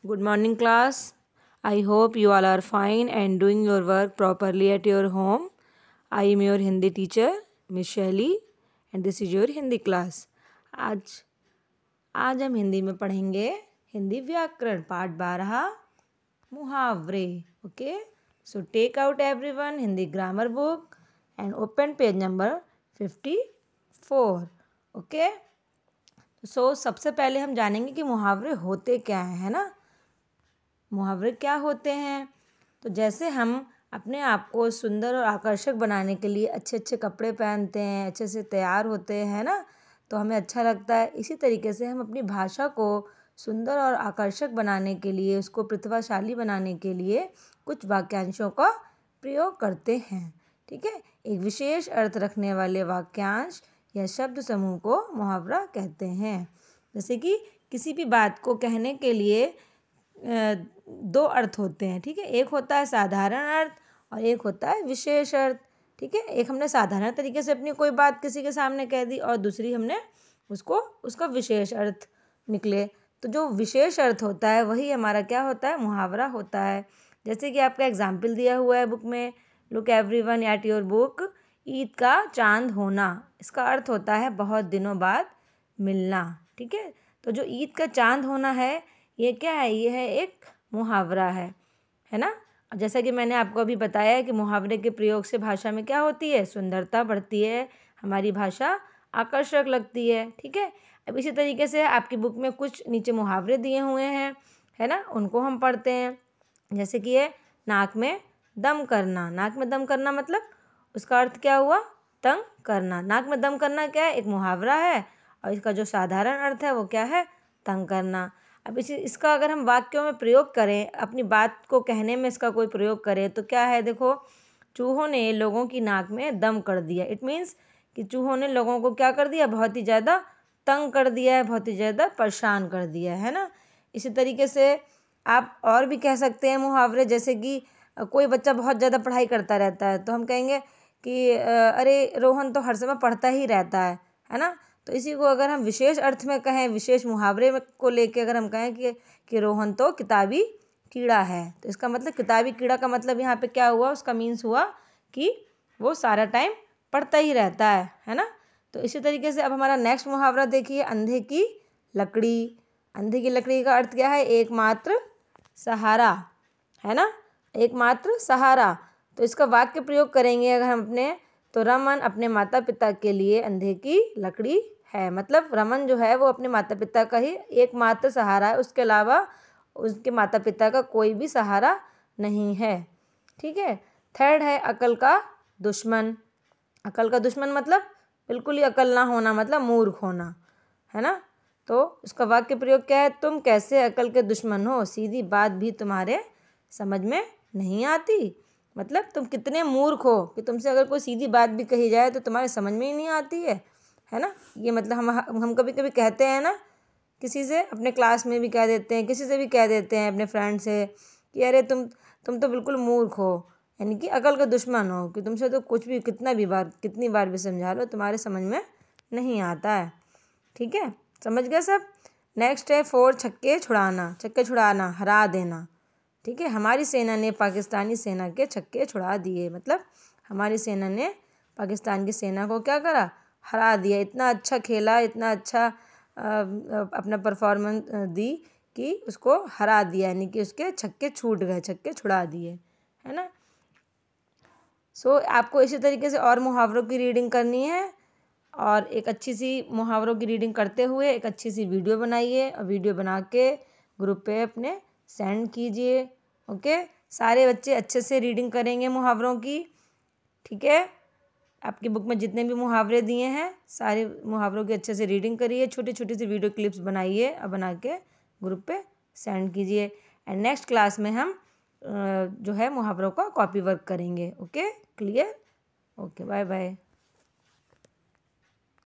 Good morning, class. I hope you all are fine and doing your work properly at your home. I am your Hindi teacher, Miss Shelley, and this is your Hindi class. आज हम हिंदी में पढ़ेंगे हिंदी व्याकरण पाठ 12 मुहावरे. Okay, so take out everyone Hindi grammar book and open page number 54. Okay, so सबसे पहले हम जानेंगे कि मुहावरे होते क्या हैं, है ना. मुहावरे क्या होते हैं? तो जैसे हम अपने आप को सुंदर और आकर्षक बनाने के लिए अच्छे अच्छे कपड़े पहनते हैं, अच्छे से तैयार होते हैं ना, तो हमें अच्छा लगता है. इसी तरीके से हम अपनी भाषा को सुंदर और आकर्षक बनाने के लिए, उसको प्रतिभाशाली बनाने के लिए कुछ वाक्यांशों का प्रयोग करते हैं. ठीक है, एक विशेष अर्थ रखने वाले वाक्यांश या शब्द समूह को मुहावरा कहते हैं. जैसे कि किसी भी बात को कहने के लिए दो अर्थ होते हैं. ठीक है, एक होता है साधारण अर्थ और एक होता है विशेष अर्थ. ठीक है, एक हमने साधारण तरीके से अपनी कोई बात किसी के सामने कह दी और दूसरी हमने उसका विशेष अर्थ निकले. तो जो विशेष अर्थ होता है वही हमारा क्या होता है, मुहावरा होता है. जैसे कि आपका एग्जाम्पल दिया हुआ है बुक में, look everyone at your book. Eid का चांद होना, इसका अर्थ होता है बहुत दिनों बाद मिलना. ठीक है, तो जो ईद का चांद होना है ये क्या है, ये है एक मुहावरा है ना. जैसा कि मैंने आपको अभी बताया है कि मुहावरे के प्रयोग से भाषा में क्या होती है, सुंदरता बढ़ती है, हमारी भाषा आकर्षक लगती है. ठीक है, अब इसी तरीके से आपकी बुक में कुछ नीचे मुहावरे दिए हुए हैं, है ना, उनको हम पढ़ते हैं. जैसे कि ये नाक में दम करना. नाक में दम करना मतलब उसका अर्थ क्या हुआ, तंग करना. नाक में दम करना क्या है, एक मुहावरा है और इसका जो साधारण अर्थ है वो क्या है, तंग करना. अब इसका अगर हम वाक्यों में प्रयोग करें, अपनी बात को कहने में इसका कोई प्रयोग करें तो क्या है, देखो, चूहों ने लोगों की नाक में दम कर दिया. इट मीन्स कि चूहों ने लोगों को क्या कर दिया, बहुत ही ज़्यादा तंग कर दिया है, बहुत ही ज़्यादा परेशान कर दिया है ना. इसी तरीके से आप और भी कह सकते हैं मुहावरे. जैसे कि कोई बच्चा बहुत ज़्यादा पढ़ाई करता रहता है तो हम कहेंगे कि अरे रोहन तो हर समय पढ़ता ही रहता है ना. तो इसी को अगर हम विशेष अर्थ में कहें, विशेष मुहावरे में को लेके अगर हम कहें कि रोहन तो किताबी कीड़ा है, तो इसका मतलब किताबी कीड़ा का मतलब यहाँ पे क्या हुआ, उसका मीन्स हुआ कि वो सारा टाइम पढ़ता ही रहता है ना. तो इसी तरीके से अब हमारा नेक्स्ट मुहावरा देखिए, अंधे की लकड़ी. अंधे की लकड़ी का अर्थ क्या है, एकमात्र सहारा, है ना, एकमात्र सहारा. तो इसका वाक्य प्रयोग करेंगे अगर हम अपने, तो रमन अपने माता पिता के लिए अंधे की लकड़ी है. मतलब रमन जो है वो अपने माता पिता का ही एकमात्र सहारा है, उसके अलावा उसके माता पिता का कोई भी सहारा नहीं है. ठीक है, थर्ड है अकल का दुश्मन. अकल का दुश्मन मतलब बिल्कुल ही अकल ना होना, मतलब मूर्ख होना, है ना. तो उसका वाक्य प्रयोग क्या है, तुम कैसे अकल के दुश्मन हो, सीधी बात भी तुम्हारे समझ में नहीं आती. मतलब तुम कितने मूर्ख हो कि तुमसे अगर कोई सीधी बात भी कही जाए तो तुम्हारे समझ में ही नहीं आती है ना. ये मतलब हम कभी कभी कहते हैं ना किसी से, अपने क्लास में भी कह देते हैं, किसी से भी कह देते हैं, अपने फ्रेंड से, कि अरे तुम तो बिल्कुल मूर्ख हो, यानी कि अकल का दुश्मन हो, कि तुमसे तो कुछ भी कितनी बार भी समझा लो तुम्हारे समझ में नहीं आता है. ठीक है, समझ गए सब. नेक्स्ट है 4 छक्के छुड़ाना. छक्के छुड़ाना, हरा देना. ठीक है, हमारी सेना ने पाकिस्तानी सेना के छक्के छुड़ा दिए. मतलब हमारी सेना ने पाकिस्तान की सेना को क्या करा, हरा दिया. इतना अच्छा खेला, इतना अच्छा अपना परफॉर्मेंस दी कि उसको हरा दिया, यानी कि उसके छक्के छूट गए, छक्के छुड़ा दिए, है ना. सो आपको इसी तरीके से और मुहावरों की रीडिंग करनी है, और एक अच्छी सी मुहावरों की रीडिंग करते हुए एक अच्छी सी वीडियो बनाइए और वीडियो बना के ग्रुप पे अपने सेंड कीजिए. ओके, सारे बच्चे अच्छे से रीडिंग करेंगे मुहावरों की. ठीक है, आपकी बुक में जितने भी मुहावरे दिए हैं सारे मुहावरों की अच्छे से रीडिंग करिए, छोटी छोटी सी वीडियो क्लिप्स बनाइए और बना के ग्रुप पे सेंड कीजिए. एंड नेक्स्ट क्लास में हम जो है मुहावरों का कॉपी वर्क करेंगे. Okay, clear. Okay, bye bye.